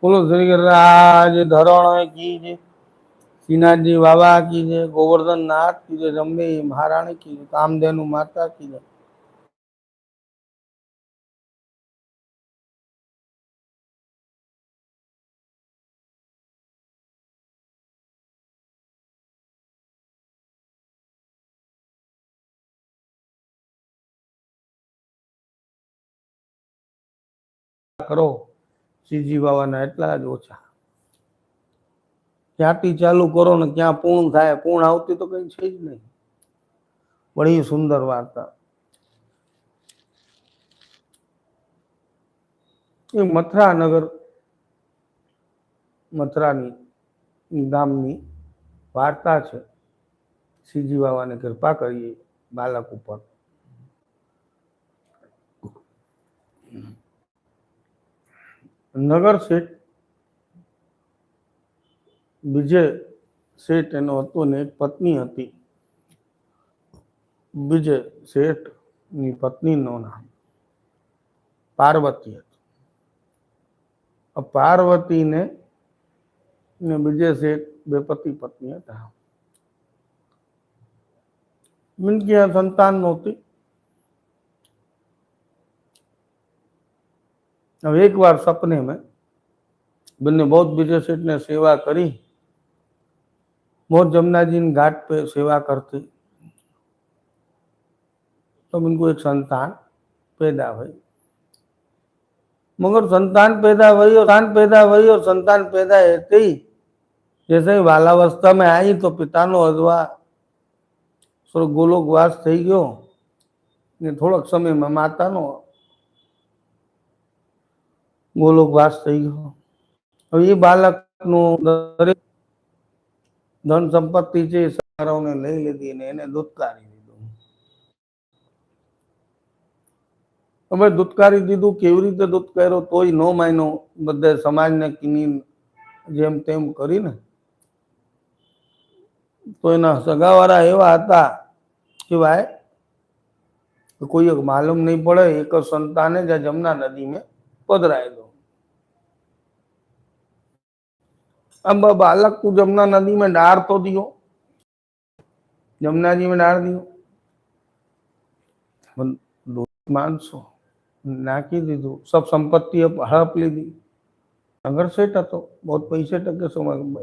बोलो श्री गिरिराज धरण की जय, श्रीनाथ जी बाबा की जय, गोवर्धन नाथ की जय, रंबे महारानी की जय, कामधेनु माता की जय। करो श्रीजी बाबा एटला ज ओछा, क्यांथी चालू करो ने क्या पूर्ण थाय, पूर्ण आवती तो कई छे ज नहीं। बड़ी सुंदर वार्ता। ये मथुरा नगर मथुरानी गामनी वार्ता छे। श्रीजी बाबा ने कृपा करी बालक ऊपर। नगर सेठ विजय सेठ एनो हतो ने एक पत्नी हती। विजय सेठ नी पत्नी नो नाम पार्वती हतुं। पार्वती ने विजय सेठ बे पति पत्नी हता। उनकी संतान नहोती। अब एक बार सपने में बन्ने बहुत विजय सेठ ने सेवा करी, बहुत जमुना जी घाट पे सेवा करती, तो उनको एक संतान पैदा हुई। मगर संतान पैदा हुई और संतान पैदा होते ही जैसे ही बालावस्था में आई तो पिता नो अथवा स्वर्ग गोलोकवास थई गयो ने थोड़क समय में माता नो गोलोकवास थई गयो। अब ये बालक नो दरेक धन संपत्ति छे सरकारों ने लई लीधी ने एने दुत्कारी दीधुं। હવે દુત્કારી દીધું, કેવી રીતે દુત્કાર્યો તોય નો માન્યો। બધે સમાજને કીની જેમ તેમ કરીને તો એના સગાવાળા એવા હતા કે ભાઈ कोई एक मालूम नहीं पड़े, एक संतान है जो जमुना नदी में पधराए दो। अब बालक को जमुना नदी में डार तो दियो, जमुना जी में डार दियो, मानसो नाखी दीधु, सब संपत्ति हड़प लीधी। नगर सेठ हतो, बहुत पैसे टके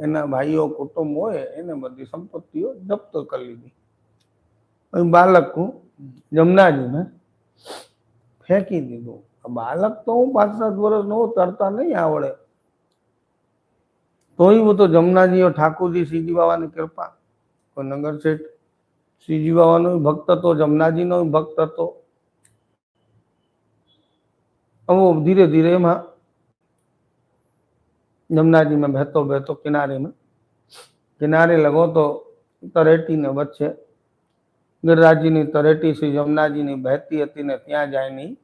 एना भाईओ कुटुंब होय एने बधी संपत्तिओ जप्त कर लीधी। बालक को जमुना जी में फेंकी दीधो। बालक तो हूँ 5-7 वर्ष नो, तरता नहीं आवड़े, तो ही वो तो जमुना जी और ठाकुर जी श्रीजी बाबा ने कृपा। तो नगर सेठ श्रीजी बाबा नो भक्त तो, जमुना जी नो भक्त तो। अब वो धीरे धीरे में जमुना जी में बहतो बहतो किनारे लगो तो तरेटी ने वच्चे गिरिराज जी नी तरेटी से जमुना जी नी बहती हती ने त्यां जाय नहीं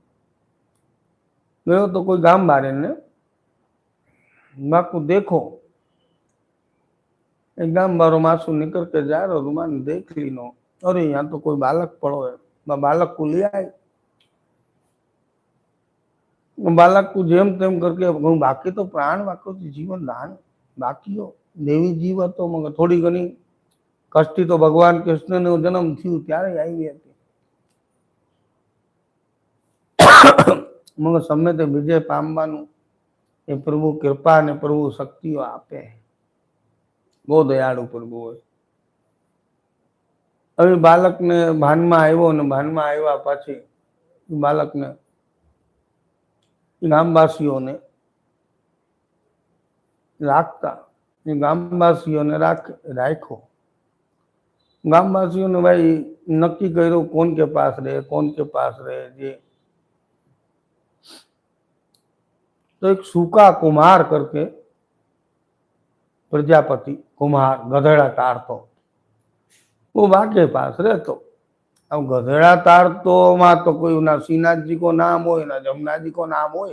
गयो तो कोई गाम बारे ने बाकू देखो एक गाम बारो मासू निकल के जा रहा रुमान देख ली नो, अरे यहाँ तो कोई बालक पड़ो है। बालक को ले आए। बालक को जेम तेम करके बाकी तो प्राण बाकी जीवन दान बाकी हो देवी जीव तो मगर थोड़ी घनी कष्टी तो भगवान कृष्ण ने जन्म थी त्यारे आई थी। मगर समय ते विजय पामवानुं ए प्रभु कृपा ने प्रभु शक्तिओ आपे। बहुत दयाळु प्रभु है। अभी बालक ने भान में आव्यो ने भान में आव्या पछी बालक ने गामवासीओ ने राखता, गामवासीओ ने राख्यो। गामवासीओ ने भाई नक्की कर्यो कौन के पास रहे जे तो एक सूका कुमार करके प्रजापति कुमार गधेड़ा तारतो वो बाके पास रहतो। अब गधेड़ा तारतो मां तो कोई ना श्रीनाथ जी को नाम हो ना जमुना जी को नाम हो,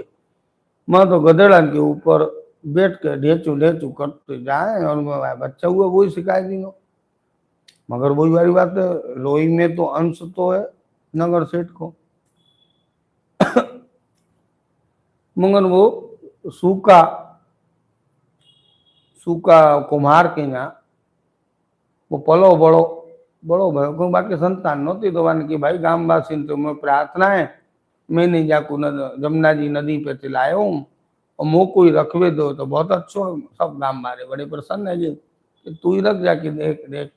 मां तो गधेड़ा के ऊपर बैठ के ढेचू ढेचू करते जाए और बच्चा हुआ वही सिखाई दियो। मगर वही वाली बात है, लोही में तो अंश तो है नगर सेठ को। मगर वो सूखा सूका कुम्हार के यहाँ वो पलो बड़ो बड़ो भयो क्यों बाकी संतान नहोती तो वन की भाई गामवासी तो मैं प्रार्थना है मैं नहीं जाकू जमुना जी नदी पे तिलायो हूँ और मुँह कोई रखवे दो तो बहुत अच्छो। सब गांव मारे बड़े प्रसन्न है जी कि तू ही रख जाके देख देख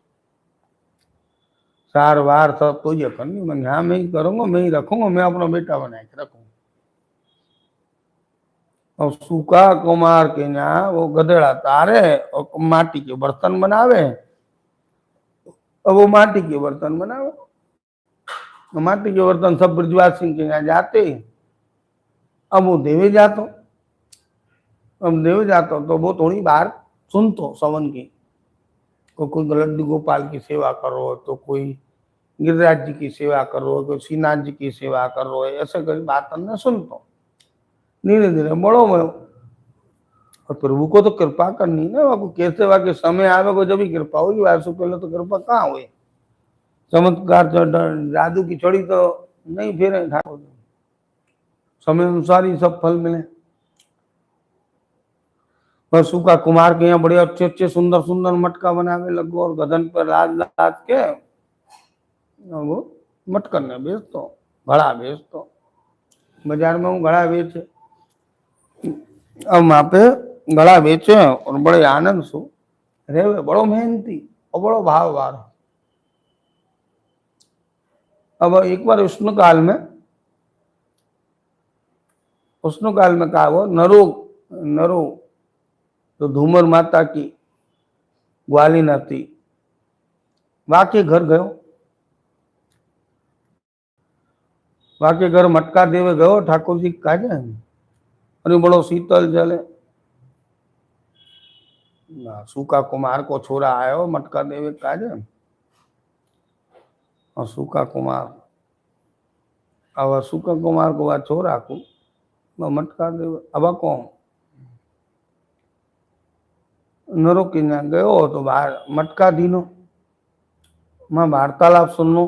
सार वार सब तू ये करनी। मैं हाँ मैं ही करूंगा मैं ही रखूंगा मैं अपना बेटा बना के रखूंगा। और सूखा कुमार के यहाँ वो गधेड़ा तारे और माटी के बर्तन बनावे और वो माटी के बर्तन बनावे। माटी के बर्तन सब ब्रजवास सिंह के यहाँ जाते। अब वो देवे जातो अब देवे जातो तो वो थोड़ी बार सुनतो सवन की कोई गलत गोपाल की सेवा करो तो कोई गिरिराज जी की सेवा करो कोई श्रीनाथ जी की सेवा करो ऐसे कई बात हमने सुनतो। धीरे धीरे बड़ो मैं और प्रभु को तो कृपा करनी ना वो कैसे वाके समय आवे को जब भी कृपा होगी वैसे पहले तो कृपा कहाँ हुई। चमत्कार जादू की छड़ी तो नहीं फेरे ठाकुर समय अनुसार ही सब फल मिले। पर सूखा कुमार के यहाँ बड़े अच्छे अच्छे सुंदर सुंदर मटका बनावे लगो और गदन पर लाद लाद के वो मटकन ने बेच दो घड़ा बेच दो बाजार में वो घड़ा बेचे। अब वहां पे घड़ा बेचे और बड़े आनंद सु रेवे बड़ो मेहनती और बड़ो भाववार। अब एक बार उष्ण काल में कहा वो नरो तो धूमर माता की ग्वालिन थी वाके घर गयो। वाके घर मटका देवे गयो ठाकुर जी काजे अरे बड़ो शीतल जले सूखा कुमार को छोरा आयो मटका देवे काजे और सूखा कुमार अब सूखा कुमार को वह छोरा को मटका देवे अब कौन नरो के यहाँ गयो तो बाहर मटका दीनो मैं वार्तालाप सुनो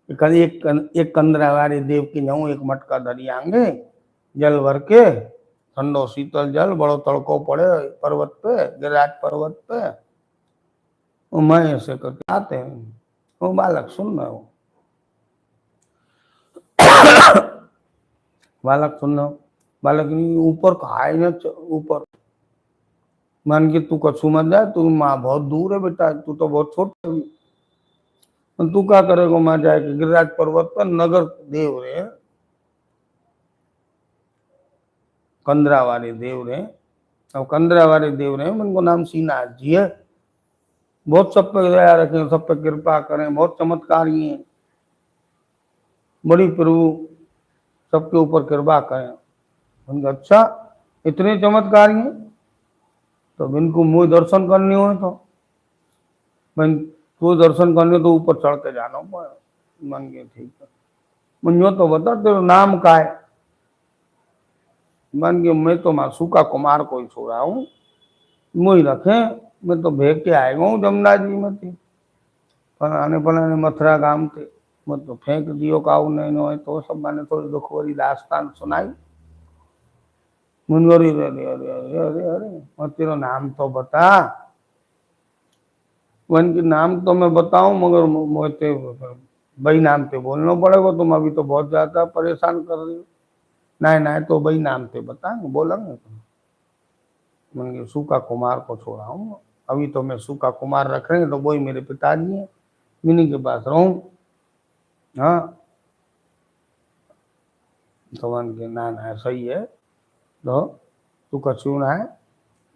कभी एक कंदरा वाले देव की जाऊं एक मटका धरी आंगे जल भर के ठंडो शीतल जल बड़ो तड़को पड़े पर्वत पे गिरिराज पर्वत पे मैं ऐसे करके आते हैं। वो बालक सुन रहे हो बालक सुन रहे हो बालक ऊपर खाए न ऊपर मान के तू कछु मत जाए तू माँ बहुत दूर है बेटा तू तो बहुत छोटा तू क्या करेगा माँ जाए गिरिराज पर्वत पर नगर देव रे कंदरा वाले देव रे अब कंदरा वाले देव रे उनको नाम श्रीनाथ जी है बहुत सब पे दया रखें सब पे कृपा करें बहुत चमत्कारी हैं बड़ी प्रभु सबके ऊपर कृपा करें उनका अच्छा इतने चमत्कारी हैं तो इनको मुझे दर्शन करने हो तो मैं तो दर्शन करने तो ऊपर चढ़ के जाना पड़े मन के ठीक है मुझे तो बता तेरा नाम का है मन के मैं तो सूखा कुमार को ही छोड़ा हूँ मुझे रखे मैं तो भेग के आएगा हूँ जमुना जी में थी फलाने मथुरा गांव थे मैं तो फेंक दियो काऊ नहीं हो तो सब मैंने थोड़ी दुख भरी दास्तान सुनाई मुनगरी अरे अरे अरे अरे अरे और तेरा नाम तो बता वन की नाम तो मैं बताऊं मगर मोते भाई नाम पे बोलना पड़ेगा तुम अभी तो बहुत ज्यादा परेशान कर रही हो नहीं तो भाई नाम पे बताएंगे बोलेंगे तुम मैंने सूखा कुमार को छोड़ा हूँ अभी तो मैं सूखा कुमार रख रहे हैं तो वही मेरे पिताजी हैं इन्हीं के पास रहूं। हाँ तो मन के ना सही है तो तू कछु ना है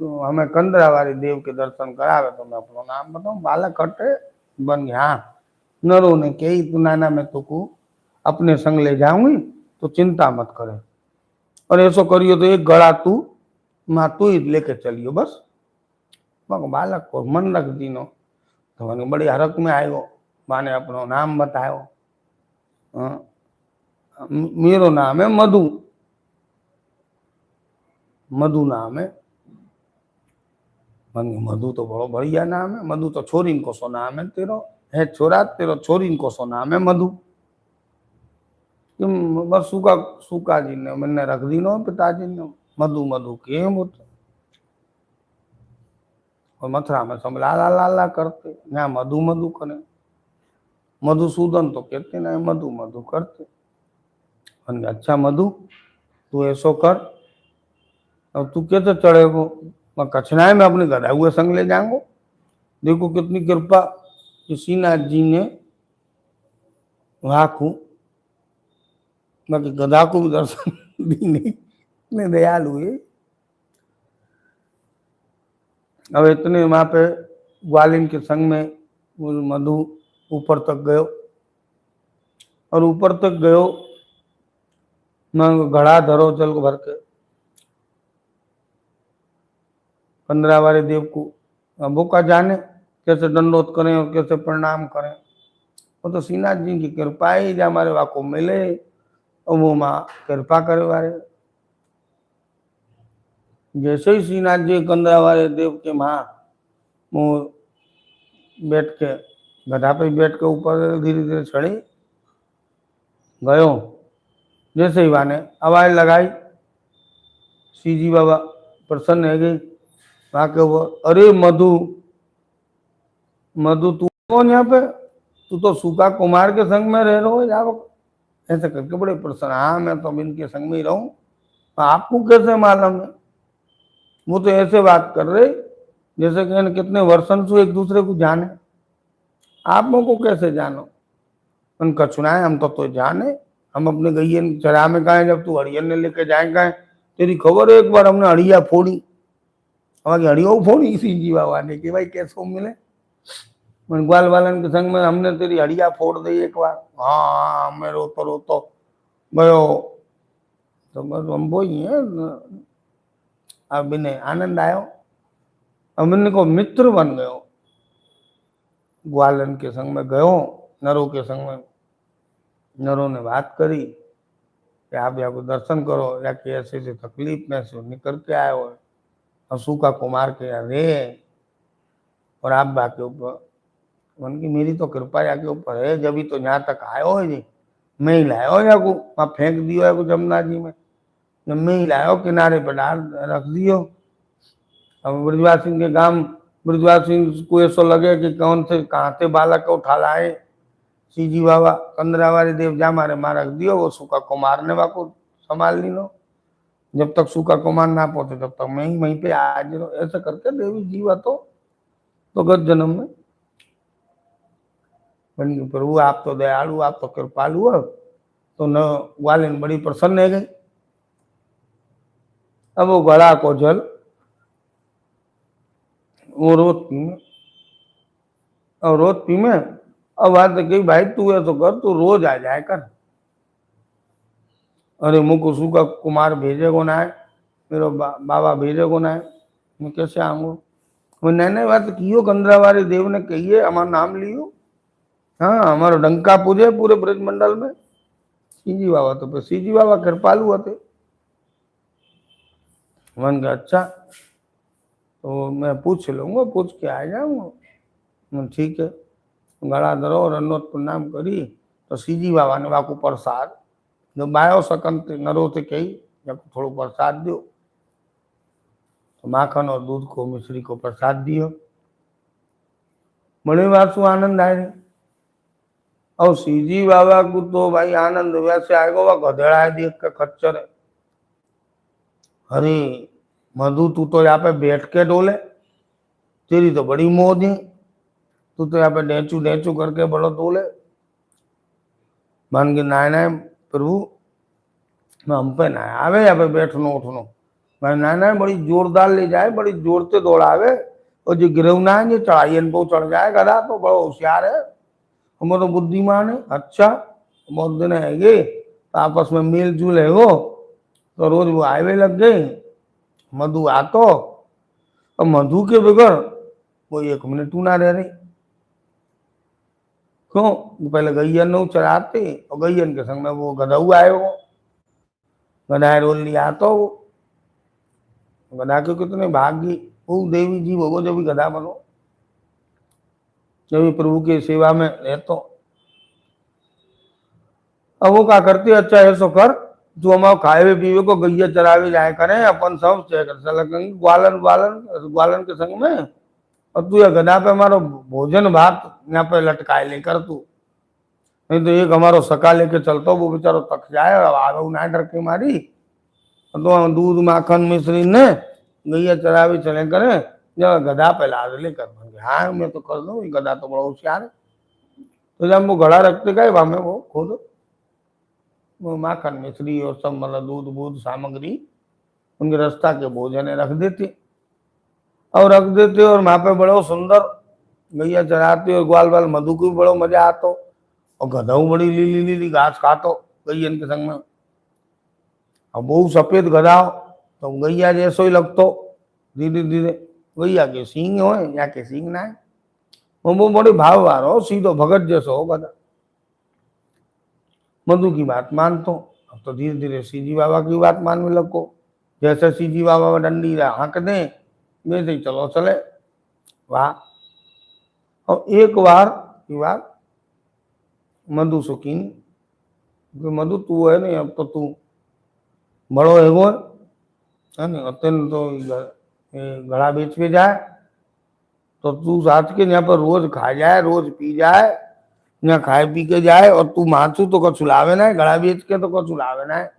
तो हमें कंदरा वाले देव के दर्शन करावे तो मैं अपना नाम बताऊं बालक हटे बन गया। हाँ नरो ने कही तू नाना मैं तुको अपने संग ले जाऊंगी तो चिंता मत करे और ऐसा करियो तो एक गड़ा तू माँ तू ही लेके चलियो बस बालक को मन रख दीनो तो मैंने बड़ी हरक में आयो माने अपनो नाम बतायो मेरो नाम है मधु मधु नाम है मधु तो बड़ो बढ़िया नाम है मधु तो छोरी को सो नाम है तेरो है छोरा तेरो छोरी को सो नाम है मधु बस सूखा जी ने मैंने रख दी नो पिताजी ने मधु मधु के और मथुरा में सब लाला लाला करते, यहाँ मधु मधु करे। मधुसूदन तो कहते ना मधु मधु करते। अच्छा मधु तू ऐसो कर, अब तू कैसे चढ़ेगो? मैं कछनाए में अपने गधा हुए संग ले जाऊंगो। देखो कितनी कृपा कि श्रीनाथ जी ने वाकू बाकी गधा को भी दर्शन दी नहीं, इतने दयालु है। अब इतने वहां पे ग्वालिन के संग में मधु ऊपर तक गयो, और ऊपर तक गयो न घड़ा धरो जल को भर के कंदरावारे देव को। अब वो का जाने कैसे दंडोत करें और कैसे प्रणाम करें। वो तो श्रीनाथ जी की कृपा ही जो हमारे वाको मिले, और वो माँ कृपा करे वारे। जैसे ही श्रीनाथ जी कंदरावारे देव के माँ वो बैठ के गधा पे बैठ के ऊपर धीरे धीरे चढ़ी गयो। जैसे ही वाने आवाज लगाई, सीजी बाबा प्रसन्न है गई। वहां के वो, अरे मधु मधु तू कौन यहाँ पे? तू तो सूखा कुमार के संग में रह रहा हो जाओ। ऐसे करके बड़े प्रसन्न, हाँ मैं तो इनके संग में ही रहूं। आपको कैसे मालूम है? वो तो ऐसे बात कर रहे जैसे कि कितने वर्षन से एक दूसरे को जाने। आप को कैसे जानो? उनका चुनाए हम तो जाने। हम अपने गैयन चरा में कहा जब तू हरियन ने लेके जाएगा, तेरी खबर है एक बार हमने हड़िया फोड़ी, हमारी हड़िया फोड़ी सी जी बाबा ने कि भाई कैसे मिले। ग्वाल वालन के संग में हमने तेरी हड़िया फोड़ दी एक बार। हाँ मैं रोतो रोतो गयो। तो बस हम वो ही है। अब इन्हें आनंद आयो, अब इनको मित्र बन गयो। ग्वालन के संग में गयो, नरों के संग में। नरों ने बात करी कि आप यहाँ को दर्शन करो, या कि ऐसे ऐसे तकलीफ में से निकल के आए हो, सूखा कुमार के यहाँ रे, और आप बाकी ऊपर उनकी मेरी तो कृपा या के ऊपर है, जब भी तो यहाँ तक आयो है जी। मैं ही लायो या को वहाँ फेंक दियो है को जमुना जी में, जब मैं ही लायो किनारे पर डाल रख दियो। अब ब्रजवास सिंह के गांव ब्रजवास सिंह को ऐसा लगे कि कौन से कहाँ से बालक को उठा लाए। सीजी बाबा कंदरावारी देव जा मारे मार रख दियो, वो सूखा कुमार ने वाको संभाल ली लो। जब तक सूखा कुमार ना पहुंचे तब तक मैं ही वहीं पे आज रहो। ऐसा करके देवी जीवा तो गत जन्म में बन गई। प्रभु आप तो दयालु, आप तो कृपालु हो। तो न ग्वालिन बड़ी प्रसन्न है गई। अब वो गड़ा को जल वो रोज पी में, और रोज पी में। अब बात कही भाई तू है तो कर, तू रोज आ जाए कर। अरे मुझको सूखा कुमार भेजे को ना है, मेरे बाबा भेजे को ना है, मैं कैसे आऊंगा? वो नैने बात कियो कंदरावारी देव ने कही है, हमारा नाम लियो। हाँ हमारा डंका पूजे पूरे ब्रज मंडल में। सीजी बाबा तो सीजी बाबा कृपालु होते। मन का अच्छा तो मैं पूछ लूंगा, पूछ के आ जाऊंगा। ठीक है। गड़ा धरो और अन्नोत प्रणाम करी तो सीजी बाबा ने वाकू प्रसाद जो बायो सकन नरो थे कही या थोड़ो प्रसाद दियो। तो माखन और दूध को मिश्री को प्रसाद दियो। बड़े वासु आनंद आए। और सीजी बाबा को तो भाई आनंद वैसे आएगा, वह गधेड़ा है देख के खच्चर है। अरे मधु तू तो यहाँ पे बैठ के डोले, तेरी तो बड़ी मौज है, तू तो यहाँ पे डेचू डेचू करके बड़ो डोले। मान के नाय प्रभु हम पे ना आवे यहाँ पे बैठनो उठनो। मैं नाय बड़ी जोरदार ले जाए, बड़ी जोर से दौड़ावे, और जो गिरवना है जो चढ़ाई पे चढ़ जाए गधा तो बड़ा होशियार है, हमारे तो बुद्धिमान है। अच्छा बहुत दिन है ये तो आपस में मेल जुल है वो, तो रोज वो आवे लग गए। मधु आतो और मधु के बगैर वो एक मिनट ना रह रही। क्यों? पहले गैयन ने चढ़ाते और गैयन के संग में वो गधा आए, वो गधा रोल लिया तो गधा के कितने भाग्य वो देवी जी भोगो जब भी गधा बनो, जब भी प्रभु की सेवा में रहतो। अब वो क्या करते, अच्छा ऐसो कर जो हम खाए पीवे को गैया चरावे जाए करें, अपन सब ग्वालन ग्वालन ग्वालन के संग में और तू ये गधा पे हमारो भोजन भात यहाँ पे लटकाए लेकर तू, नहीं तो एक हमारो सका लेके चलता, वो बेचारो तक जाए और आगे ना डर के मारी। तो दूध माखन मिश्री ने गैया चरावी चले करे, जब गधा पे लाद लेकर। हाँ मैं तो कर दूँ, गधा तो बड़ा होशियार है। तो जब वो घड़ा रखते गए वहां में वो खुद वो माखन मिश्री और सब मतलब दूध बूध सामग्री उनके रास्ता के भोजन रख देते और वहां पे बड़ो सुंदर गैया चराते और ग्वाल बाल मधु को भी बड़ो मजा आतो और गधाऊ बड़ी लीली लीली घास खातो गैयन के संग में। अब बहु सफेद गधा तो गैया जैसो ही लगतो, धीरे धीरे गैया के सींग हो या के सींग ना है, वो बड़ी भाव वारो सीधो भगत जैसो हो गधा। मधु की बात मानतो। अब तो धीरे धीरे सीजी बाबा की बात मानने लगो। जैसे सीजी बाबा डंडी हाँक दे वैसे ही चलो चले। वाह। और एक बार की बात मधु सुखीन, मधु तू है नहीं, अब तो तू बड़ो है नहीं, तेन तो घड़ा बेच के जाए तो तू साथ के यहाँ पर रोज खा जाए, रोज पी जाए, यहाँ खाए पी के जाए और तू माचू तो कछु लावे ना है, घड़ा बेच के तो कछु लावे ना है।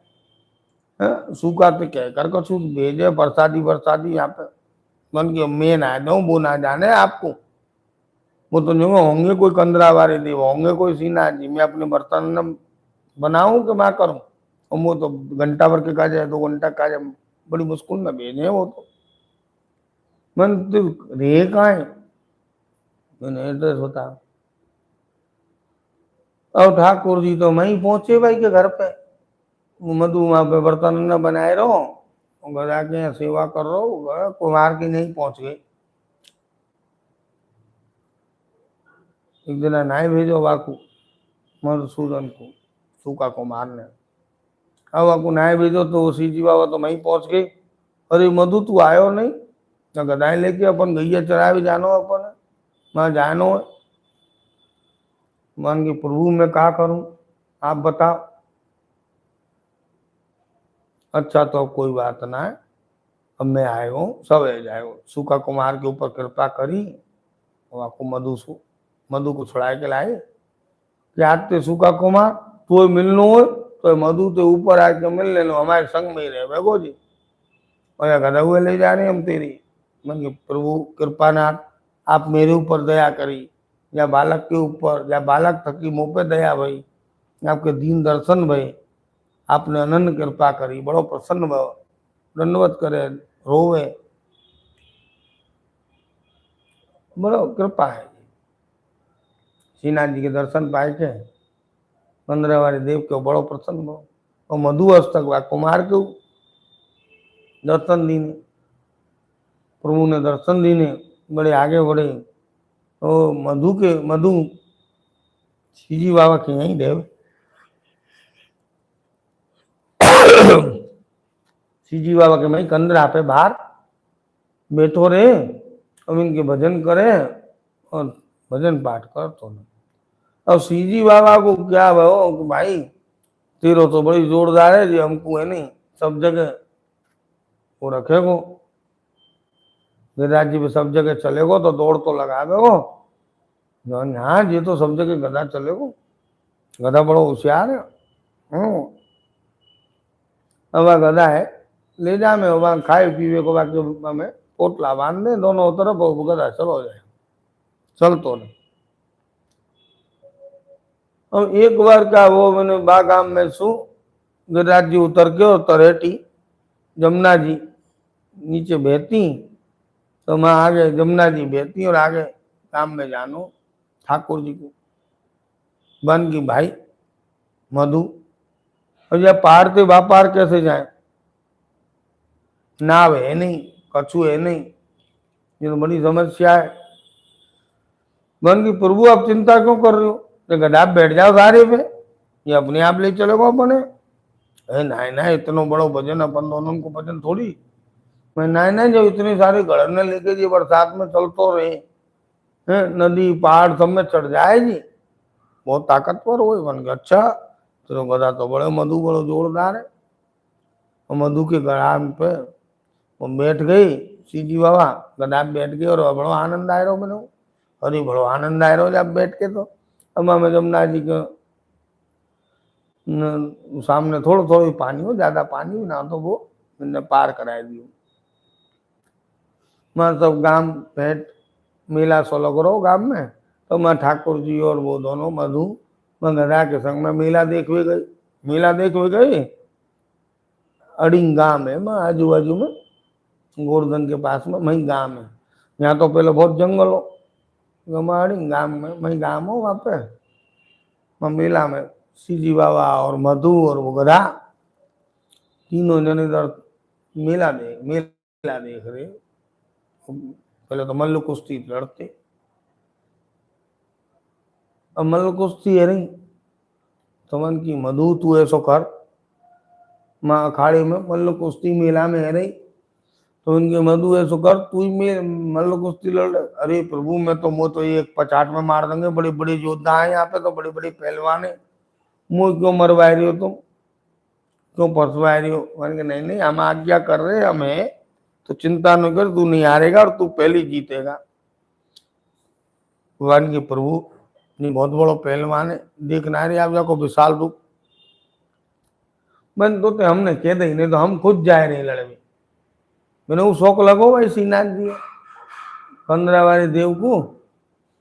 सूखा तो कहकर कछु भेजे बरसाती बरसाती यहाँ पे मन के मैं ना जाऊँ वो ना जाने आपको। वो तो जो होंगे कोई कंदरा वाले नहीं होंगे कोई सीना जी, मैं अपने बर्तन बनाऊं कि मैं करूं। और वो तो घंटा भर के का जाए 2 घंटा का जाए, बड़ी मुश्किल में भेजे वो तो। मन तो रे कहाँ है, मैंने एड्रेस होता। और ठाकुर जी तो वहीं पहुंचे भाई के घर पे, मधु वहां पे बर्तन न बनाए रहो, गधा के यहाँ सेवा कर रहो, कुमार की नहीं पहुंच गई। एक दिन नाई भेजो वाकू मधुसूदन को, सूखा कुमार ने। अब वाकू नाई भेजो तो सीजी बाबा तो वहीं पहुंच गई। अरे मधु तू आयो नहीं, तो गधाएं लेके अपन गैया चरा भी जानो, अपन वहां जानो है। मान के प्रभु मैं क्या करूं आप बताओ। अच्छा तो कोई बात ना है, अब मैं आयो सब जायो। सूखा कुमार के ऊपर कृपा करी, वाकू मधु को छुड़ाए के लाए। क्या ते सूखा कुमार तो मिलनो हो तो मधु तो ऊपर आके मिल लेनो, हमारे संग में ही रहे बेगो जी। और गधा हुए ले जा रहे हम तेरी। मन के प्रभु कृपानाथ आप मेरे ऊपर दया करी, या बालक के ऊपर, या बालक थकी मुँह पे दया भई, आपके दीन दर्शन भई, आपने अनंत कृपा करी, बड़ो प्रसन्न भव, दंडवत करे रोवे, बड़ो कृपा है। श्रीनाथ जी के दर्शन पाए के 15 वाले देव के बड़ो प्रसन्न भव। और मधु हस्तक वा कुमार के दर्शन दीने, प्रभु ने दर्शन दीने, बड़े आगे बढ़े। तो मधु सीजी बाबा के यहीं देव सीजी बाबा के मैं कंदरा पे बाहर बैठो रहे, अब इनके भजन करे और भजन पाठ कर तो नहीं। अब सीजी बाबा को क्या भाई भाई तेरो तो बड़ी जोरदार है जी, हमको है नहीं सब जगह वो रखेगो, गिरिराज जी पे सब जगह चलेगो तो दौड़ तो लगावेगो। हाँ जी तो सब जगह गधा चलेगो, गधा बड़ो होशियार है। अब गधा है ले जा में वहां खाए पीवे को बाकी में पोटला बांध दे दोनों तरफ, गधा चलो जाए चल तो नहीं। अब एक बार का वो मैंने बागाम में सू गिरिराज जी उतर के और तरेटी जमुना जी नीचे बहती, तो मैं आगे जमुना जी बहती और आगे काम में जानो ठाकुर जी को बन की भाई मधु। और यह पार से व्यापार कैसे जाए, नाव है नहीं, कछु है नहीं, ये तो बड़ी समस्या है। बन की प्रभु आप चिंता क्यों कर रहे हो, तो गधा बैठ जाओ सारे पे, ये अपने आप ले चलेगा अपने। नहीं ना इतना बड़ो भजन अपन दोनों को भजन थोड़ी, मैं नहीं जो इतनी सारी गड़ने लेके जी बरसात में चलतो रहे है, नदी पहाड़ सब में चढ़ जाएगी, बहुत ताकतवर हो। बन गया अच्छा तो गधा तो बड़े मधु बड़ो जोरदार है। और मधु के गड़ा पे वो बैठ गई सीजी बाबा गदा बैठ गए और बड़ो आनंद आ रहा मैंने। अरे बड़ो आनंद आ रहा जब बैठ के। तो अब मैं जमुना जी के सामने थोड़ा थोड़ा पानी हो, ज्यादा पानी हो ना, तो वो मैंने पार करा दियो। मैं सब गांव भेंट मेला सो लग रहा गांव में, तो मैं ठाकुर जी और वो दोनों मधु मैं गधा के संग में मेला देखने गई। मेला देखने गई अड़िंग गांव है, मैं आजू बाजू में गोवर्धन के पास में वही गांव है। यहाँ तो पहले बहुत जंगल हो, अड़िंग गांव में वही गांव हो। वहाँ पे मैं मेला में सीजी बाबा और मधु और वो गधा तीनों जने इधर मेला देख रहे। पहले तो मल्ल कुश्ती लड़ते, अब मल्ल कुश्ती है नहीं तो मन की मधु तू ऐसो कर, माँ अखाड़े में मल्ल कुश्ती मेला में है नहीं, तो उनके मधु ऐसो कर तू ही मल्ल कुश्ती लड़। अरे प्रभु मैं तो एक 50 में मार देंगे, बड़े बड़े योद्धा है यहाँ पे, तो बड़े बड़े पहलवान है, मुझ क्यों मरवा रही हो तुम, क्यों फंसवा रही हो। मैंने कहा नहीं नहीं हम आज्ञा कर रहे हमें, तो चिंता न कर, तू नहीं हारेगा और तू पहले जीतेगा। भगवान के प्रभु नहीं बहुत बड़ो पहलवान है, देखना रहे आप जाको विशाल रूप। मैंने तो हमने कह दे नहीं तो हम खुद जाए रहे लड़े में। मैंने वो शौक लगो भाई श्रीनाथ जी 15 वाले देव को,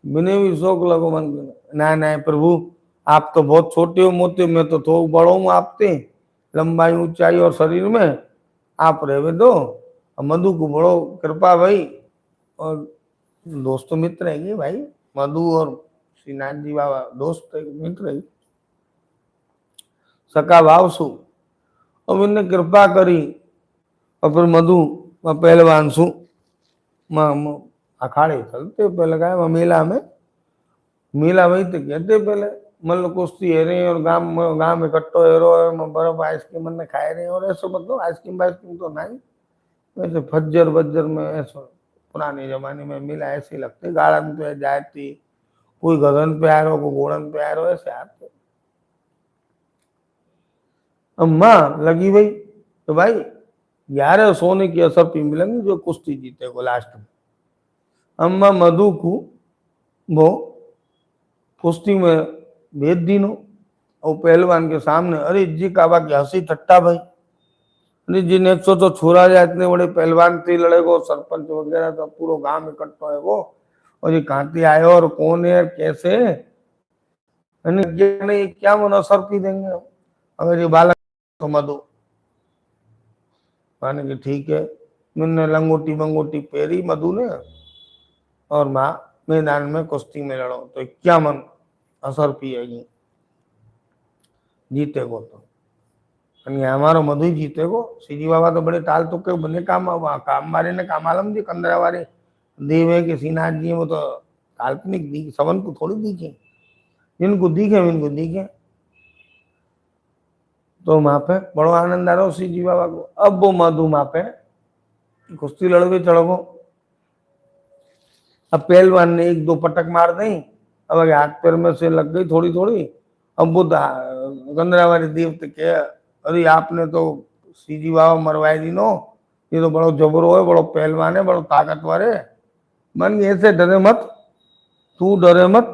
मैंने भी शौक लगो मन ना ना प्रभु आप तो बहुत छोटे हो मोटे, मैं तो थोड़ा बड़ो हूँ आपते लंबाई ऊंचाई और शरीर में, आप रहे दो। मधु को बड़ो कृपा भाई, और दोस्त मित्र है भाई मधु और श्रीनाथ जी बाबा दोस्त मित्र है, सका भाव सु। अब इन्हें कृपा करी और फिर मधु पहलवान सु अखाड़े चलते पहले गए मेला में। मेला वही तो कहते पहले मल्ल कुश्ती है रहे और गांव में कट्टो है रो बर्फ आइसक्रीम ने खाए रहे और ऐसा मतलब आइसक्रीम वाइसक्रीम तो नहीं, वैसे फज्जर वज्जर में ऐसा पुराने जमाने में मेला ऐसे लगते, गाड़न पे जाती कोई गगन पे आ रहा कोई घोड़न पे आ रहा ऐसे आते। अम्मा लगी भाई तो भाई 11 सोने की असर पी मिलेंगी जो कुश्ती जीते को लास्ट में। अम्मा मधु को वो कुश्ती में भेज दीनो और पहलवान के सामने अरे जी काबा की हंसी ठट्टा भाई, अरे जी ने तो छोरा जाए इतने बड़े पहलवान थे लड़े को, सरपंच वगैरह तो पूरा गांव इकट्ठा है वो, और ये कहाँ आए और कौन है कैसे नहीं क्या मन असर पी देंगे अगर ये बालक तो मधु। माने कि ठीक है, मैंने लंगोटी बंगोटी पहरी मधु ने और माँ मैदान में कुश्ती में लड़ो तो क्या मन असर पिएगी, जीते को तो हमारो मधु ही जीते को। सीजी बाबा तो बड़े टाल तुक्के बने काम मारे ने काम आलम जी 15 वाले देव है कि श्रीनाथ जी वो तो काल्पनिक दी सबन को थोड़ी दिखे, जिनको दिखे इनको दिखे। तो वहां पे बड़ो आनंद आ रहा सीजी बाबा को। अब वो मधु वहां पे कुश्ती लड़के चढ़ो, अब पहलवान ने 1-2 पटक मार दी, अब हाथ पैर में से लग गई थोड़ी थोड़ी। अब वो 15 वाले देवते के अरे आपने तो सीजी बाबा मरवाई दी नो, ये तो बड़ो जबरो है, बड़ो पहलवान है, बड़ो ताकतवर है। मन ऐसे डरे मत, तू डरे मत,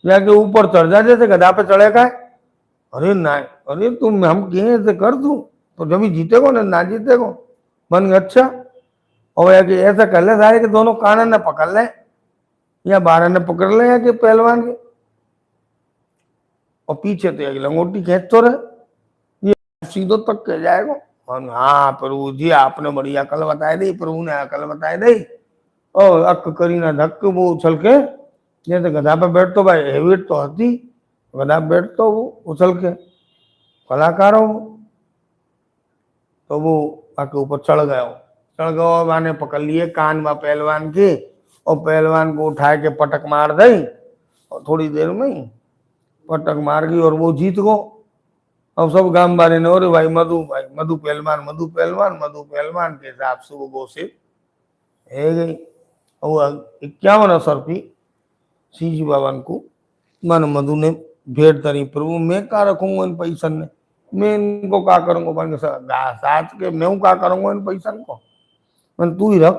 जाके ऊपर चढ़ जा जैसे गधा पे चढ़ेगा। अरे ना अरे तुम हम कहे ऐसे कर दू तो जब जीतेगो ना जीतेगो। मन अच्छा और ऐसा कर ले सारे के दोनों कान ने पकड़ ले या 12 ने पकड़ ले या कि पहलवान के, और पीछे तो एक लंगोटी खींच तो रहे, ये सीधो तक कह जाएगा। हाँ प्रभु जी आपने बड़ी अकल बताई दी, प्रभु ने अकल बताई दी। और अक करी ना धक्क वो उछल के जैसे गधा पे बैठ तो भाई हेविट तो हती, गधा पे बैठ तो वो उछल के कलाकार हो तो वो आके ऊपर चढ़ गया माने पकड़ लिए कान में पहलवान के और पहलवान को उठा के पटक मार दी और थोड़ी देर में ही पटक मार गई और वो जीत गो। अब सब गांव वाले ने अरे भाई मधु पहलवान के हिसाब से वो घोषित है गई। और 51 असर पी सीजी बाबा को मन मधु ने भेंट धरी, प्रभु मैं क्या रखूंगा इन पैसन ने, मैं इनको क्या करूंगा साथ के मैं क्या करूंगा इन पैसन को, मन तू ही रख।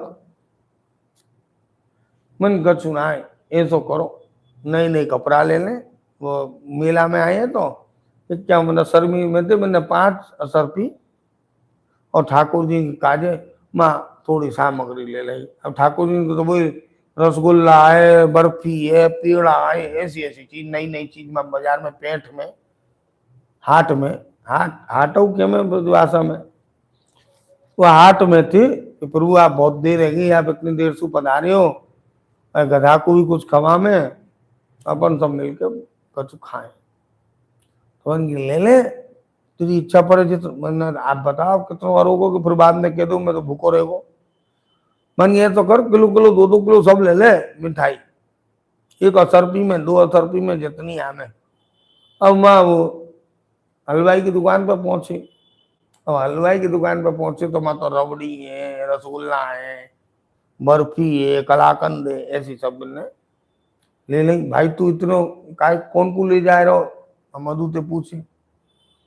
मन कछु ना है, ऐसो करो नए नए कपड़ा ले लें, वो मेला में आए हैं तो क्या मतलब शर्मी में थे मैंने 5 असरपी और ठाकुर जी की काजे माँ थोड़ी सामग्री ले ली। अब ठाकुर जी को तो वही रसगुल्ला है, बर्फी है, पेड़ा है, ऐसी ऐसी चीज नई नई चीज में बाजार में पेंट में हाट में हाटों के में बुधवासा में वो हाट में थी कि प्रभु आप बहुत देर है गई, आप इतनी देर से पधारे हो और गधा को भी कुछ खवा में अपन सब मिलकर कुछ खाए तो ले ले तेरी इच्छा पड़े जितना मैंने आप बताओ कितना वारों कि फिर बाद में कह दो मैं तो भूखो रहेगो। मन ये तो कर किलो किलो 2-2 किलो सब ले ले मिठाई, एक असरपी में 2 असरपी में जितनी आने। अब माँ वो हलवाई की दुकान पर पहुंची, अब हलवाई की दुकान पर पहुंचे तो माँ तो रबड़ी है, रसगुल्ला है, बर्फी है, कलाकंद है, ऐसी सब ने ले ली। भाई तू इतनो काय कौन को ले जा रहा हो, मधु से पूछे।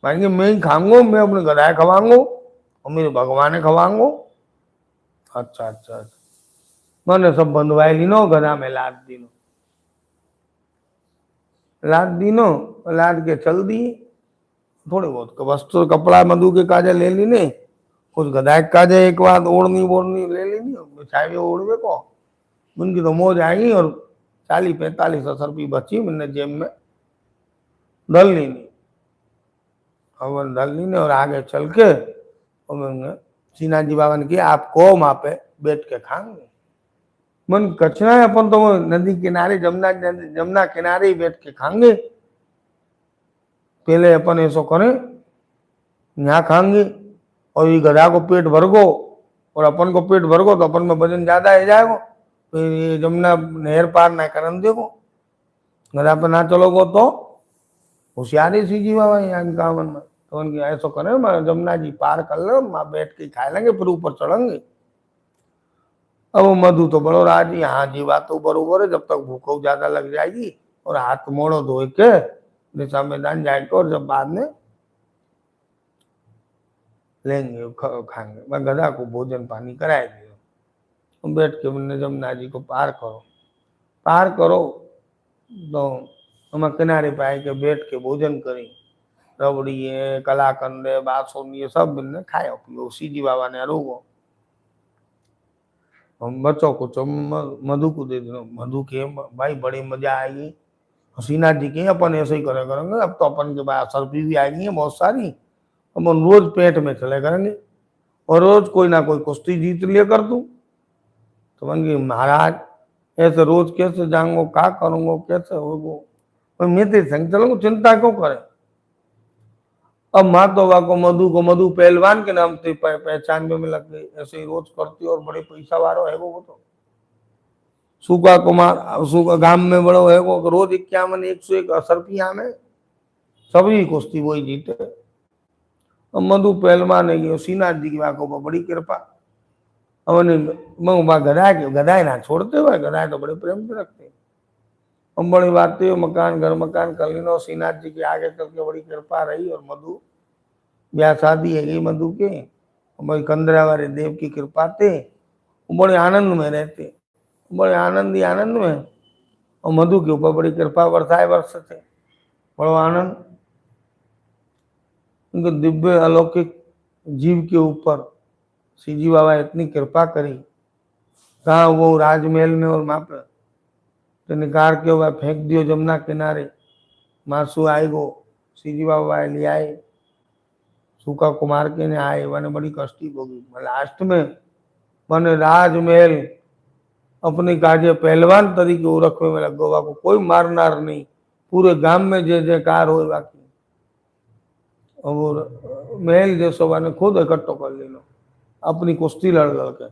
भाई मैं ही खाऊंगा, मैं अपने गधाए खवाऊंगा और मेरे भगवान खवाऊंगा। अच्छा अच्छा अच्छा मैंने सब बंधवाई लीनो गधा में लाद दीनो, लाद दीनो लाद के चल दी। थोड़े बहुत वस्त्र कपड़ा मधु के काजे ले ली ने, कुछ गधाए काजे एक बार ओढ़नी बोड़नी ले ली बिछाए ओढ़वे को उनकी तो मौज आएगी। और 40-45 असरपी बची मैंने जेब में दल ली नहीं, और दल ली ने और आगे चल के और मैंने सीना जी बाबा ने किया आपको वहां पे बैठ के खाएंगे। मन कचरा है अपन तो नदी किनारे जमुना किनारे ही बैठ के खाएंगे। पहले अपन ऐसो करें यहाँ खाएंगे और ये गधा को पेट भर गो और अपन को पेट भर गो तो अपन में वजन ज्यादा है जाएगा, फिर ये जमुना नहर पार ना करन देखो, गधा पर ना चलोगो तो होशियारी सी जी बाबा यहाँ का मन में तो उनकी ऐसो करें जमुना जी पार कर लो वहां बैठ के खा लेंगे फिर ऊपर चढ़ेंगे। अब मधु तो बड़ो राज हाँ जी बात तो बरोबर है, जब तक भूख ज्यादा लग जाएगी और हाथ मोड़ो धो के दिशा मैदान जाएगा और जब बाद में लेंगे खाएंगे। मैं गधा को भोजन पानी कराए दियो, बैठ के मैंने जमुना जी को पार करो तो हम किनारे पे आए के बैठ के भोजन करी, रबड़ी है, कलाकंद है, बासुंदी है, सब मैंने खाया पियो। सीजी बाबा ने रोगो हम बच्चों को तो मधु को दे दो, मधु के भाई बड़ी मजा आएगी। हसीना जी के अपन ऐसे ही करे करेंगे, अब तो अपन के पास सरपी भी आएंगी बहुत सारी, अपन रोज पेट में चले करेंगे और रोज कोई ना कोई कुश्ती जीत लिया कर तू। तो मन की महाराज ऐसे रोज कैसे जाऊंगो, क्या करूंगो, कैसे होगो, मैं तेरे संग चलूंगा, चिंता क्यों करे। अब मातोबा को मधु पहलवान के नाम से पहचान में लग गई, ऐसे ही रोज करती और बड़े पैसा वालों है वो तो। सूखा कुमार सूखा गांव में बड़ो है वो रोज 51-101 असरपिया में सभी कुश्ती वही जीते। अब मधु पहलवान है सीनाथ जी की आंखों पर बड़ी कृपा। गधाए ना छोड़ते हुए, गधाए तो बड़े प्रेम से रखते। हम बड़ी बात मकान घर मकान कर लीनो, सीनाथ जी के आगे चल के बड़ी कृपा रही और मधु ब्याह शादी है गई मधु के, बड़ी कंदरा वाले देव की कृपा थे, बड़े आनंद में रहते, बड़े आनंद ही आनंद में। और मधु के ऊपर बड़ी कृपा बरसाए वर्ष थे, बड़ो आनंद उनको दिव्य अलौकिक जीव के ऊपर सीजी बाबा इतनी कृपा करी। कहा वो राजमहल में और वहां पर तो निकाल के वह फेंक दियो जमुना किनारे, मासू आएगो सीजी बाबा ले आए, सूखा कुमार के ने आए, मैंने बड़ी कष्टी भोगी। लास्ट में मैंने राजमहल अपने काजे पहलवान तरीके वो रखवे में लगो, को कोई मारनार नहीं, पूरे गांव में जय जयकार हो बाकी। और वो महल जैसो मैंने खुद इकट्ठो कर लेनो, अपनी कुश्ती लड़ के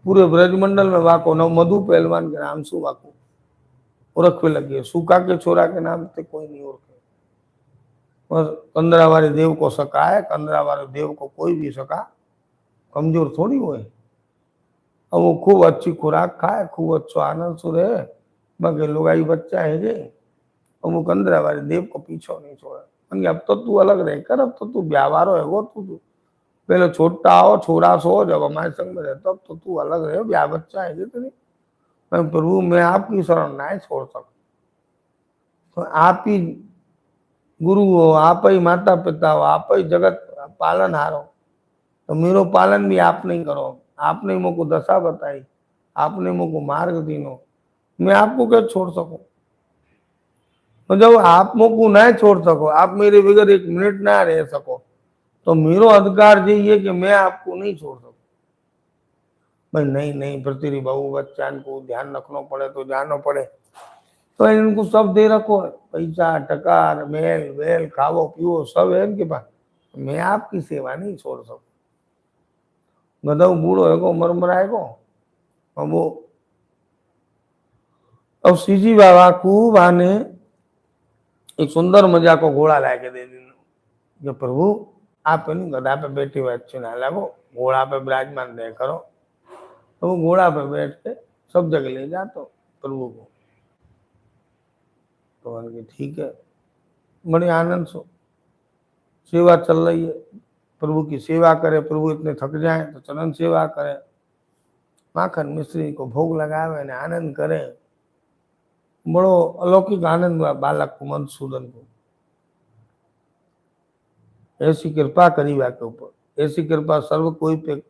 पूरे ब्रजमंडल में वाको न मधु पहलवान के नाम से वाको रखवे लगे, सूखा के छोरा के नाम से कोई नहीं ओरखे। बस कंदरा वाले देव को सका है, कंदरा वाले देव को कोई भी सका, कमजोर थोड़ी हुए। अब वो खूब अच्छी खुराक खाए, खूब अच्छा आनंद से रहे, बाकी लुगाई बच्चा है जे, और वो कंदरा वाले देव को पीछो नहीं छोड़ा। अब तो तू अलग रहकर, अब तो तू व्यावारो है वो तू पहले छोटा हो छोरा सो जब हमारे संग में रहता, अब तो तू अलग रहे, ब्याह बच्चा है तेरी। मैं प्रभु मैं आपकी शरण ना छोड़ सकूं, तो आप ही गुरु हो, आप ही माता पिता हो, आप ही जगत पालनहार हो, तो मेरो पालन भी आप नहीं करो, आपने मुझको दशा बताई, आपने मुझको मार्ग दीनो, मैं आपको क्या छोड़ सकूं। तो जब आप मुझको ना छोड़ सको, आप मेरे बगैर एक मिनट ना रह सको, तो मेरो अधिकार यही है कि मैं आपको नहीं छोड़ सकूं। भाई नहीं नहीं प्रति बहु बच्चा को ध्यान रखना पड़े तो जानो पड़े, तो इनको सब दे रखो है, पैसा टकार मेल वेल खावो पीवो सब है इनके पास, मैं आपकी सेवा नहीं छोड़ सकूं। गधव बूढ़ो है को मरमराए को, अब वो अब सीजी बाबा खूब आने एक सुंदर मजा को घोड़ा ला के दे देना कि प्रभु आप इन गधा पे बैठे हुए अच्छे ना लगो, घोड़ा पे विराजमान रह करो। तो वो घोड़ा पे बैठ के सब जगह ले जा तो प्रभु को, तो उनकी ठीक है, बड़े आनंद से सेवा चल रही है, प्रभु की सेवा करे, प्रभु इतने थक जाए तो चरण सेवा करे, माखन मिश्री को भोग लगावे ने आनंद करे, बड़ो अलौकिक आनंद हुआ बालक को मधुसूदन को। ऐसी कृपा करी बा के ऊपर, ऐसी कृपा सर्व कोई पे,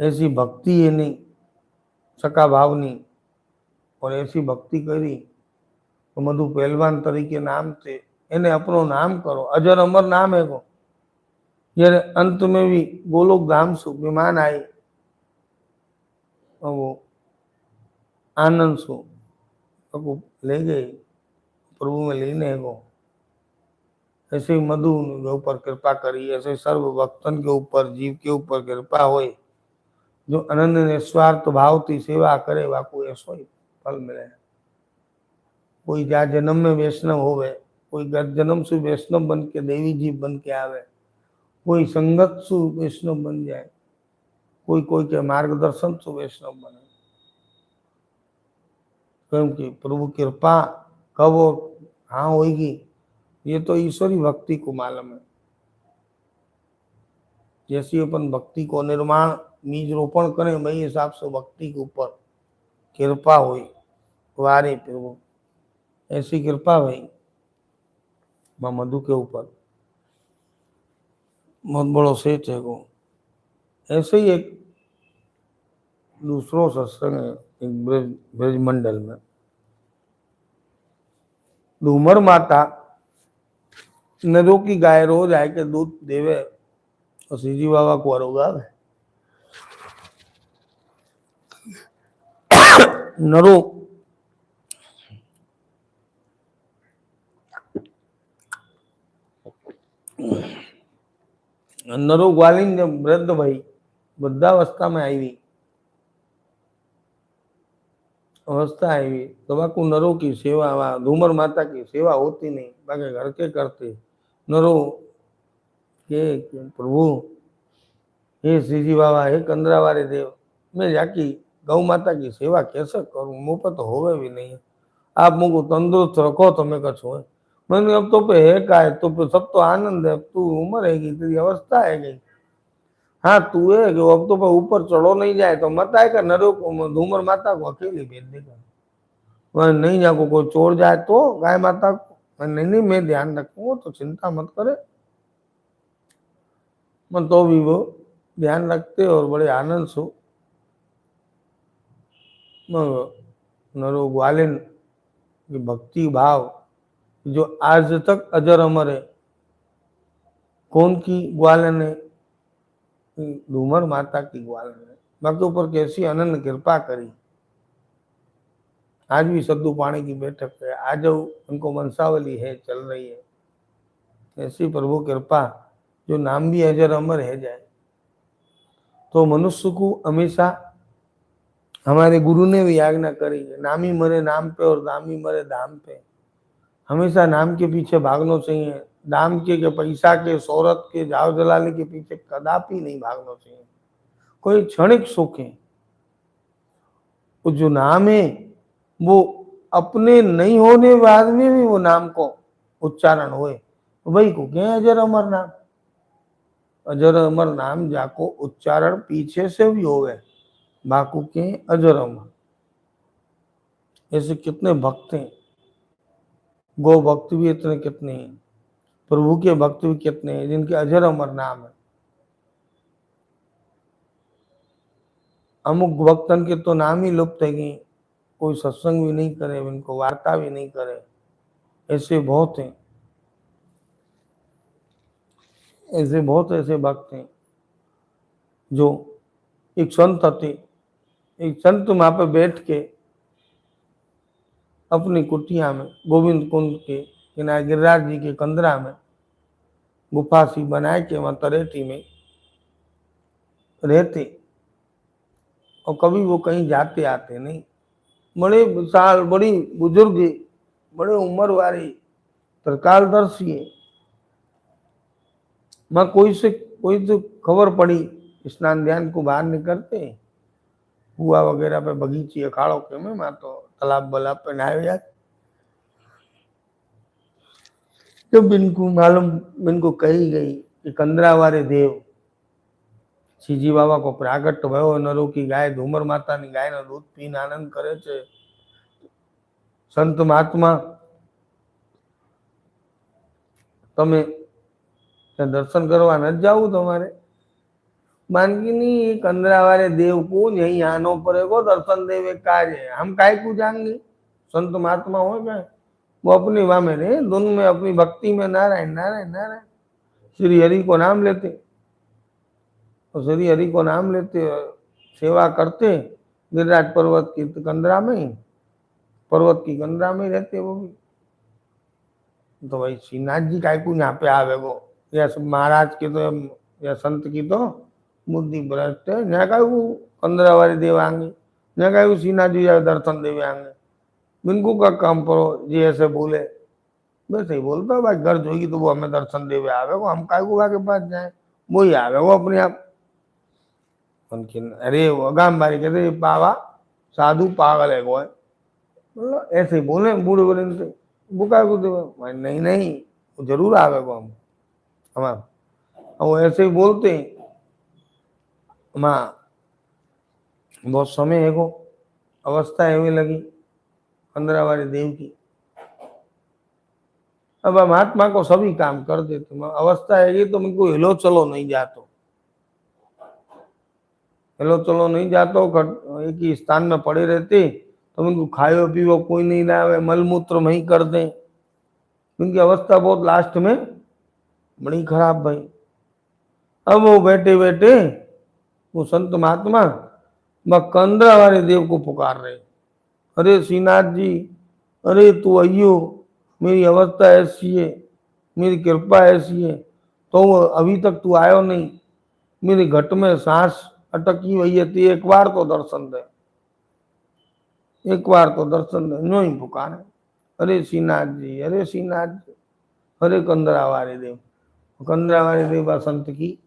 ऐसी भक्ति है नहीं सका भावनी, और ऐसी भक्ति करी तो मधु पहलवान तरीके नाम थे, इन्हें अपनो नाम करो, अजर अमर नाम है वो। ये अंत में भी गोलोक धाम सु विमान आई और वो आनंद सु को ले गई प्रभु में लीन को। ऐसे ही मधु के ऊपर कृपा करी, ऐसे सर्व भक्तन के ऊपर जीव के ऊपर कृपा होए, जो अनन्य निस्वार्थ भाव की सेवा करे वाको ऐसो ही फल मिले। कोई जा जन्म में वैष्णव होवे, कोई गत जन्म से वैष्णव बन के देवी जीव बन के आवे, कोई संगत सु वैष्णव बन जाए, कोई कोई के मार्गदर्शन से वैष्णव बने, क्योंकि प्रभु कृपा कब और हाँ होगी ये तो ईश्वरी भक्ति को मालूम है। जैसी अपन भक्ति को निर्माण बीज रोपण करें वही हिसाब से भक्ति के ऊपर कृपा हुई वारे प्रभु, ऐसी कृपा हुई माँ मधु के ऊपर, बहुत बड़ो सेठ है वो। ऐसे ही एक दूसरो सत्संग है एक ब्रज मंडल में, डूमर माता नरों की गाय रोज आए के दूध देवे और सीजी बाबा को अरोगावे। नरो नरो ग्वालिन जब वृद्ध भाई वृद्धावस्था में आई हुई अवस्था आई हुई तो बाकू नरो की सेवा वहाँ धूमर माता की सेवा होती नहीं, बाकी घर के करते नरो के प्रभु हे सीजी बाबा हे कंदरा वाले देव, मैं जाकी गौ माता की सेवा कैसे करूं, मुंह पर तो होवे भी नहीं है, आप मुझको तंदुरुस्त रखो तो मैं कछो है। मैंने अब तो पे है का है, तो पे सब तो आनंद है, तू उम्र है तेरी अवस्था है गई, हाँ तू है कि अब तो पे ऊपर चढ़ो नहीं जाए तो मत आएगा नरो को धूमर माता को अकेले भेज देगा, वह नहीं जाको कोई चोर जाए तो गाय माता को नहीं नहीं मैं ध्यान रखूंगा तो चिंता मत करे। मैं तो भी वो ध्यान रखते और बड़े आनंद से नरो ग्वालिन की भक्ति भाव जो आज तक अजर अमर है। कौन की ग्वालन है, डूमर माता की ग्वालन है, बाकी ऊपर कैसी अनंत कृपा करी। आज भी सद्दू पानी की बैठक है, आज उनको वंशावली है चल रही है, ऐसी प्रभु कृपा जो नाम भी अजर अमर है जाए। तो मनुष्य को हमेशा हमारे गुरु ने भी आज्ञा करी है, नामी मरे नाम पे और दामी मरे दाम पे, हमेशा नाम के पीछे भागना चाहिए, दाम के पैसा के शोहरत के जाव जलाने के पीछे कदापि नहीं भागना चाहिए। कोई क्षणिक सुख है, वो जो नाम है वो अपने नहीं होने बाद में भी वो नाम को उच्चारण हुए वही को क्या अजर अमर नाम। अजर अमर नाम जाको उच्चारण पीछे से भी होवे बाकू के अजर अमर। ऐसे कितने भक्त हैं, गौ भक्त भी इतने कितने हैं, प्रभु के भक्त भी कितने हैं जिनके अजर अमर नाम है। अमुक भक्तन के तो नाम ही लुप्त है कि कोई सत्संग भी नहीं करे, उनको वार्ता भी नहीं करे, ऐसे बहुत हैं, ऐसे बहुत ऐसे भक्त हैं। जो एक संत थे, एक संत वहां पे बैठ के अपनी कुटिया में गोविंद कुंड के किनारे गिरिराज जी के कंदरा में गुफा सी बनाए के वहां तरेठी में रहते, और कभी वो कहीं जाते आते नहीं। बड़े विशाल, बड़ी बुजुर्ग, बड़े उम्र वाली त्रिकालदर्शी है। मैं कोई तो खबर पड़ी, स्नान ध्यान को बाहर निकलते हुआ वगैरह पे बगीचे अखाड़ों के में मैं तो तालाब बलाब पे नहाए जाते। जब इनको मालूम, इनको कही गई कि कंदरा वाले देव श्रीजी बाबा को प्रागट भयो, नरो की गाय धूमर माता ની ગાયનો દૂધ પીને આનંદ કરે છે, સંત મહાત્મા તમે दर्शन करवा न जाऊ तुम्हारे। मानकिनी कंदरा वाले देव को यही आनो पड़ेगा, दर्शन देवे कार्य है, हम काय को जाएंगे। संत महात्मा हो क्या, वो अपनी वाह में रहे, धुन में अपनी भक्ति में नारायण नारायण नारायण श्री हरि को नाम लेते, और श्री हरि को नाम लेते, सेवा करते गिरिराज पर्वत की कंदरा में, पर्वत की कंदरा में रहते वो भी। तो भाई श्रीनाथ जी काय को यहाँ पे आवे वो, या महाराज की तो या संत की तो बुद्धि भ्रष्ट है। यहाँ का वो कंदरा वाले देव आएंगे, यहाँ का वो श्रीनाथ जी दर्शन देवे आएंगे, बिनको का काम करो जी ऐसे बोले, वैसे ही बोलता भाई घर जोगी तो वो हमें दर्शन देवे आवे को, हम काय को के पास जाए, वो ही आवे वो अपने आप। उनकी अरे वो गाम बारी कहते बाबा साधु पागल है वो, मतलब ऐसे ही बोले बूढ़े बूढ़े से, बुका को देवे नहीं नहीं वो जरूर आवे को हम हमारा, वो ऐसे ही बोलते हैं। माँ बहुत समय है को अवस्था एवं लगी कंदरा वाले देव की। अब महात्मा को सभी काम कर देते, अवस्था है तो मुझको हिलो चलो नहीं जातो, हिलो चलो नहीं जातो, एक ही स्थान में पड़े रहते तो उनको खायो पीवो कोई नहीं लावे, मलमूत्र वही कर दे, उनकी अवस्था बहुत लास्ट में बड़ी खराब भाई। अब वो बैठे बैठे वो संत महात्मा कंदरा वाले देव को पुकार रहे, अरे श्रीनाथ जी, अरे तू अयो, मेरी अवस्था ऐसी है, मेरी कृपा ऐसी है, तो अभी तक तू आयो नहीं, मेरी घट में सांस अटकी हुई है, तो एक बार तो दर्शन दे, एक बार तो दर्शन दे, नो ही पुकारे, अरे श्रीनाथ जी, अरे श्रीनाथ जी, अरे कंदरा वाले देव। कंदरा वाले देव संत की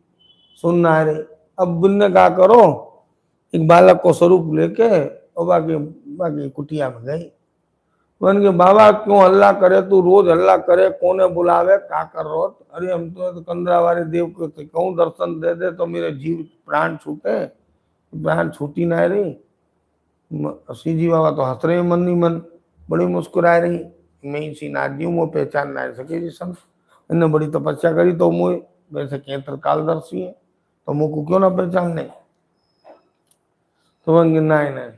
सुनना रे। अब बुन्ने का करो, एक बालक को स्वरूप लेके और बाकी कुटिया में गई। वन के बाबा क्यों हल्ला करे, तू रोज हल्ला करे, कोने बुलावे, का कर रो। अरे हम तो कंदरा वाले देव को कहूँ दर्शन दे दे तो मेरे जीव प्राण छूटे, प्राण छूटी ना रही। श्रीजी बाबा तो हंस रहे मन ही मन, बड़ी मुस्कुरा रही, मैं ही श्रीनाथ जी वो पहचान ना सके जी संत, इन्हें बड़ी तपस्या करी तो मुझे वैसे केंद्र कालदर्शी है तो मुझको क्यों ना पहचानने। तो वन नहीं नहीं,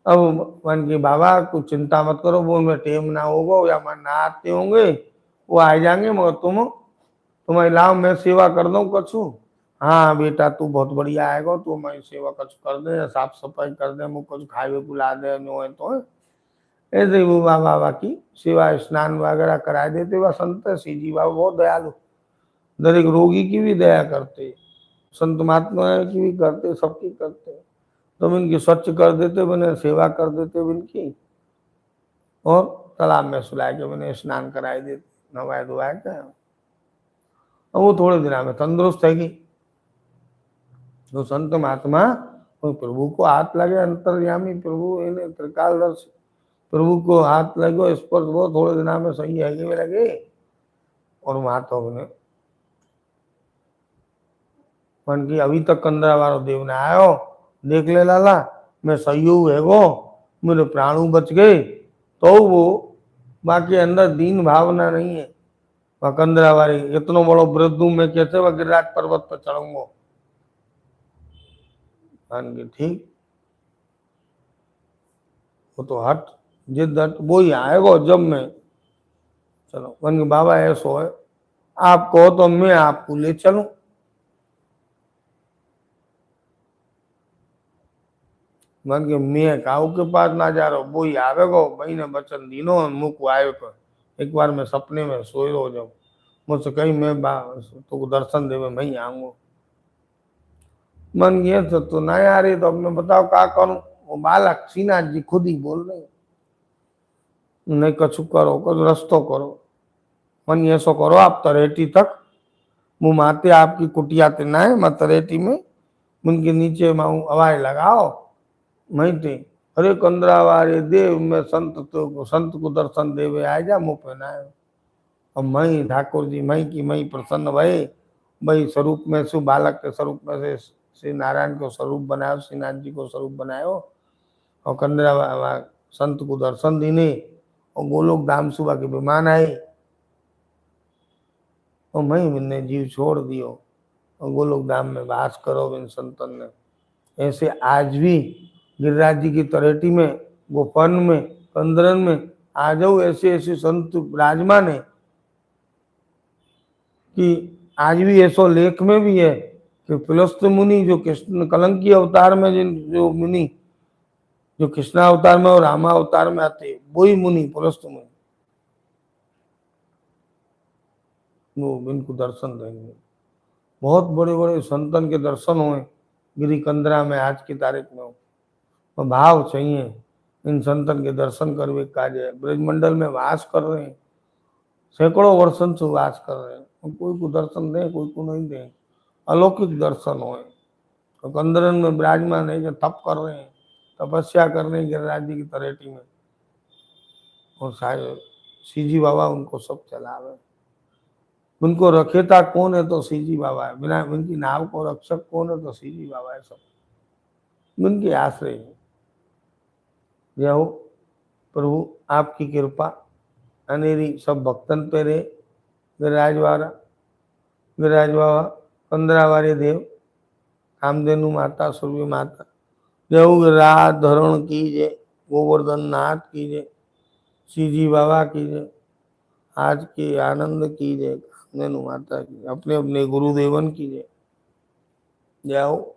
अब वन की बाबा कुछ चिंता मत करो, वो उनमें टेम ना होगा या मैं ना आते होंगे, वो आ जाएंगे, मगर तुम्हें लाओ मैं सेवा कर दूं कछु। हाँ बेटा तू बहुत बढ़िया आएगा, तू मैं सेवा कछु कर दे, साफ सफाई कर दे, मुझे कुछ खाए बुला दे, नो है तो ऐसे ही वो बाबा की सेवा स्नान वगैरह करा देते। वह संत श्रीजी बाबा बहुत दयालु, दरेक रोगी की भी दया करते, संत महात्मा की भी करते, सबकी करते। तो इनकी स्वच्छ कर देते बने, सेवा कर देते इनकी, और तालाब में सुला के बने स्नान कराए देते, नवाए धोवाए के। और वो थोड़े दिन में तंदुरुस्त है कि तो संत महात्मा प्रभु को हाथ लगे, अंतर्यामी प्रभु इन्हें त्रिकालदर्शी प्रभु को हाथ लगे, स्पर्श वो थोड़े दिन में सही है लगे। और वहां तो उन्हें मन की अभी तक कंदरा वालो देव ने आयो, देख ले लाला मैं सही है गो, मेरे प्राणु बच गए, तो वो बाकी अंदर दीन भावना नहीं है। वकंदरा वाली इतनो बड़ो वृद्ध हूं मैं, कैसे वह गिरिराज पर्वत पर चढ़ूंगा। मान के ठीक, वो तो हट, जिद हट वो ही आएगा जब मैं, चलो मान के बाबा ऐसो है, आप कहो तो मैं आपको ले चलूं। मन के मैं काऊ के पास ना जा रहा वो ही आवेगो, भाई ने वचन दीनो मुक आयो को। एक बार मैं सपने में सोई रो जाऊं, मुझसे कहीं मैं तो दर्शन देवे मैं ही आऊंगा। मन ये तो ना आ रही, तो अब मैं बताओ क्या करूं। वो बालक श्रीनाथ जी खुद ही बोल रहे हैं, नहीं कछु करो, कुछ रस्तो करो। मन ये सो करो, आप तरेटी तक मुँह माते आपकी कुटिया ते ना है, मैं तरेटी में उनके नीचे माऊ हवाई लगाओ। मई ते अरे कंदरा वारे देव में संत को दर्शन देवे आ जा मुँह पे ना। अब मई ठाकुर जी मई की मई प्रसन्न भये, भाई स्वरूप में शु बालक के स्वरूप में से श्री नारायण को स्वरूप बनायो, श्रीनाथ जी को स्वरूप बनायो, और कंदरा संत को दर्शन दीने, और गोलोक धाम सुबह के विमान आए, और मई मैंने जीव छोड़ दियो और गोलोक धाम में वास करो इन संतन ने। ऐसे आज भी गिरिराज जी की तरेटी में, गोपन में, कंदरन में आ जाओ, ऐसे ऐसे संत विराजमान है कि आज भी ऐसो लेख में भी है कि पुलस्त मुनि जो कृष्ण कलंकी अवतार में जिन जो मुनि जो कृष्णा अवतार में और रामा अवतार में आते, वही मुनि पुलस्त मुनि वो इनको दर्शन देंगे। बहुत बड़े बड़े संतन के दर्शन हुए गिरी कंदरा में आज की तारीख में। तो भाव चाहिए इन संतन के दर्शन करवे काज है। ब्रजमंडल में वास कर रहे हैं, सैकड़ों वर्षन से वास कर रहे हैं, कोई को दर्शन दे कोई को नहीं दे, अलौकिक दर्शन हुए। तो कंदरन में विराजमान है, जो तप कर रहे हैं, तपस्या कर रहे हैं गिरिराज जी की तरेटी में, और शायद सीजी बाबा उनको सब चलावे। उनको रखेता कौन है तो सीजी बाबा है, बिना उनकी नाव को रक्षक कौन है तो सीजी बाबा है, सब उनके आश्रय है। जय हो प्रभु, आपकी कृपा अनेरी सब भक्तन पे रहे। गिरिराज बाबा पंद्रह वारे देव, कामधेनु माता, सुरभि माता, जय हो गिरिराज धरण की जय, गोवर्धन नाथ की जय, सीजी बाबा की जय, आज के आनंद की जय, कामधेनु माता की, अपने अपने गुरुदेवन की जय। जय हो।